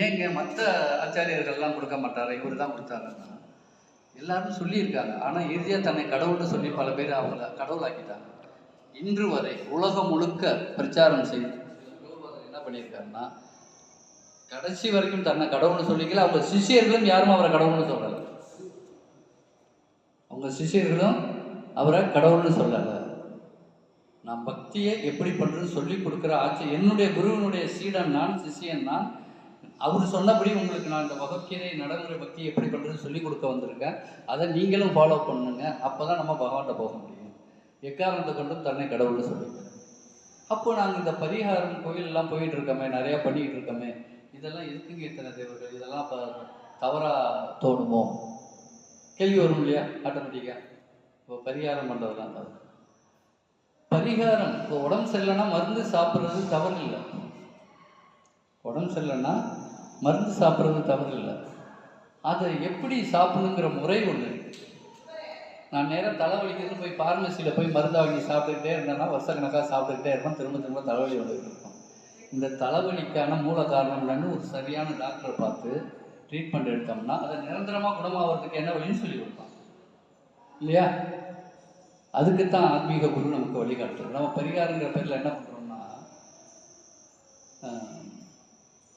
ஏங்க மற்ற ஆச்சாரியர்கள்லாம் கொடுக்க மாட்டாரு, இவர் தான் கொடுத்தாருன்னா எல்லாரும் சொல்லியிருக்காங்க. ஆனால் இறுதியாக தன்னை கடவுள்னு சொல்லி பல பேர் அவங்கள கடவுளாக்கிட்டாங்க. இன்று வரை உலகம் முழுக்க பிரச்சாரம் செய்து என்ன பண்ணியிருக்காருன்னா, கடைசி வரைக்கும் தன்னை கடவுள்னு சொல்லிக்கல. அவங்க சிஷியர்களும் யாரும் அவரை கடவுள்னு சொல்லலை. அவங்க சிஷியர்களும் அவரை கடவுள்னு சொல்லலை. நான் பக்தியை எப்படி பண்ணுறது சொல்லி கொடுக்குற ஆட்சி என்னுடைய குருவினுடைய சீடன் நான், சிஷியன் நான். அவர் சொன்னபடி உங்களுக்கு நான் இந்த பகவத்கீதை நடைமுறை பக்தியை எப்படி பண்ணுறது சொல்லி கொடுக்க வந்திருக்கேன். அதை நீங்களும் ஃபாலோ பண்ணுங்க. அப்போ தான் நம்ம பகவான்கிட்ட போக முடியும். எக்காரணத்தை கொண்டும் தன்னை கடவுள்னு சொல்லிக்கிறேன். அப்போ நாங்கள் இந்த பரிகாரம் கோயிலெல்லாம் போயிட்டு இருக்கோமே, நிறையா பண்ணிக்கிட்டு இருக்கோமே, இதெல்லாம் எதுக்குங்க இத்தனை தேவர்கள், இதெல்லாம் இப்போ தவறாக தோணுமோ கேள்வி வரும் இல்லையா? ஆட்டோமேட்டிக்காக இப்போ பரிகாரம் பண்ணுறதுலாம் தவறு. பரிகாரம் இப்போ உடம்பு சரியில்லைன்னா மருந்து சாப்பிட்றது தவறு இல்லை. உடம்பு சரியில்லைன்னா மருந்து சாப்பிட்றது தவறு இல்லை. அதை எப்படி சாப்பிடணுங்கிற முறை ஒன்று. நான் நேராக தலைவலிக்கிறது போய் ஃபார்மசியில் போய் மருந்து வாங்கி சாப்பிட்டுக்கிட்டே இருந்தேன்னா வருஷக்கணக்காக சாப்பிட்டுக்கிட்டே இருப்போம். திரும்ப திரும்ப தலைவலி வந்துகிட்டு இருக்கும். இந்த தலைவலிக்கான மூல காரணம் என்னன்னு ஒரு சரியான டாக்டரை பார்த்து ட்ரீட்மெண்ட் எடுத்தோம்னா அதை நிரந்தரமாக குணமாகிறதுக்கு என்ன வழின்னு சொல்லி கொடுப்பான் இல்லையா? அதுக்குத்தான் ஆத்மீக குரு நமக்கு வழிகாட்டுறது. நம்ம பரிகாரங்கிற பேரில் என்ன பண்ணுறோம்னா,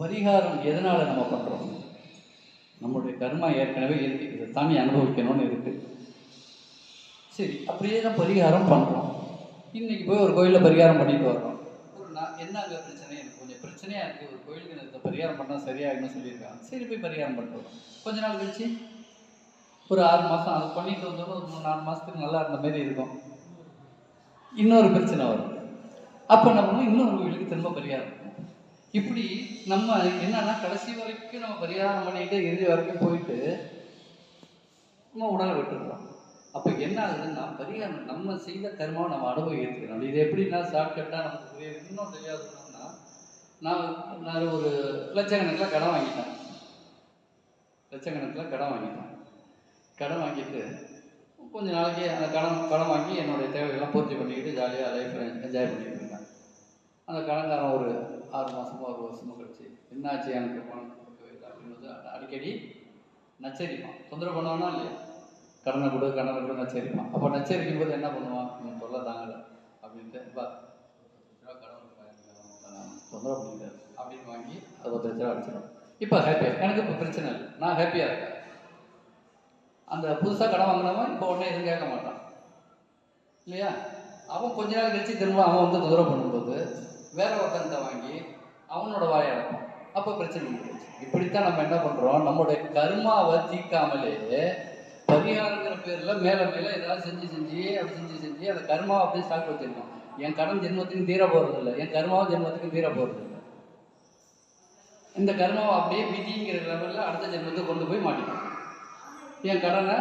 பரிகாரம் எதனால் நம்ம பண்ணுறோம்? நம்மளுடைய கர்மா ஏற்கனவே இருக்குது, இதை தானே அனுபவிக்கணும்னு இருக்குது. சரி, அப்படியே தான் பரிகாரம் பண்ணுறோம். இன்றைக்கி போய் ஒரு கோயிலில் பரிகாரம் பண்ணிட்டு வர்றோம். என்ன அங்கே பிரச்சனை, எனக்கு கொஞ்சம் பிரச்சனையாக இருக்குது, ஒரு கோயிலுக்கு எனக்கு பரிகாரம் பண்ணால் சரியாகுன்னு சொல்லியிருக்காங்க. சரி, போய் பரிகாரம் பண்ணிட்டு வரோம். கொஞ்ச நாள் கழிச்சு ஒரு 6 மாதம் அது பண்ணிட்டு வந்தோம்னா ஒரு 3-4 மாதத்துக்கு நல்லா இருந்த மாதிரி இருக்கும். இன்னொரு பிரச்சனை வரும். அப்போ என்ன பண்ணுவோம், இன்னொரு கோயிலுக்கு திரும்ப பரிகாரம் இருக்கும். இப்படி நம்ம என்னன்னா கடைசி வரைக்கும் நம்ம பரிகாரம் பண்ணிட்டு இறுதி வரைக்கும் போயிட்டு நம்ம உடலை விட்டுடுறோம். அப்போ என்ன ஆகுதுன்னா, பரிகாரம் நம்ம செய்த கர்மாவை நம்ம அனுபவிக்கிறோம். இது எப்படின்னா ஷார்ட்கட்டாக நமக்கு புரியுது. இன்னும் தெரியாதுன்னா, நான் ஒரு லட்சக்கணக்கில் கடன் வாங்கிட்டேன். கடன் வாங்கிட்டு கொஞ்சம் நாளைக்கு அந்த கடன் வாங்கி என்னுடைய தேவைகள்லாம் பூர்த்தி பண்ணிக்கிட்டு ஜாலியாக லைஃப்பை என்ஜாய் பண்ணிக்கிட்டு இருக்கேன். அந்த கடன்காரன் ஒரு 6 மாதமோ 1 வருஷமோ கழிச்சு என்னாச்சு எனக்கு பணம் கொடுக்கவே அப்படின்னு அடிக்கடி நச்சரிப்பான். தொந்தரவு பண்ணுவானா இல்லையா? கடனை கூட நச்சரிப்பான். அப்போ நச்சரிக்கும் போது என்ன பண்ணுவான், இவன் தொல்லை தாங்கலை அப்படின்ட்டு கடன் தொந்தரவு பண்ணிட்டாரு அப்படின்னு வாங்கி அதை 10 லட்ச ரூபா அடிச்சிடும். இப்போ ஹாப்பியாக, எனக்கு இப்போ பிரச்சனை இல்லை, நான் ஹாப்பியாக இருக்கேன். அந்த புதுசாக கடன் வாங்கினவன் இப்போ உடனே எதுவும் கேட்க மாட்டான் இல்லையா? அவன் கொஞ்ச நாள் கழிச்சு திரும்ப அவன் வந்து தொந்தரவு பண்ணும்போது வேற ஒருத்தன்ட்ட வாங்கி அவனோட வாயை அடைப்பான். அப்போ பிரச்சனை முடிஞ்சிருச்சு. இப்படித்தான் நம்ம என்ன பண்ணுறோம், நம்மளுடைய கர்மாவை தீர்க்காமலே பரிகாரங்கிற பேரில் மேலே மேலே ஏதாவது செஞ்சு அந்த கர்மாவை அப்படியே ஸ்டாக் வச்சிருக்கோம். என் கடன் ஜென்மத்துக்கும் தீர போகிறது இல்லை, என் கர்மாவும் ஜென்மத்துக்கும் தீர போகிறது இல்லை. இந்த கர்மாவை அப்படியே விதிங்கிற லெவலில் அடுத்த ஜென்மத்தை கொண்டு போய் மாட்டிக்கும். என் கடனை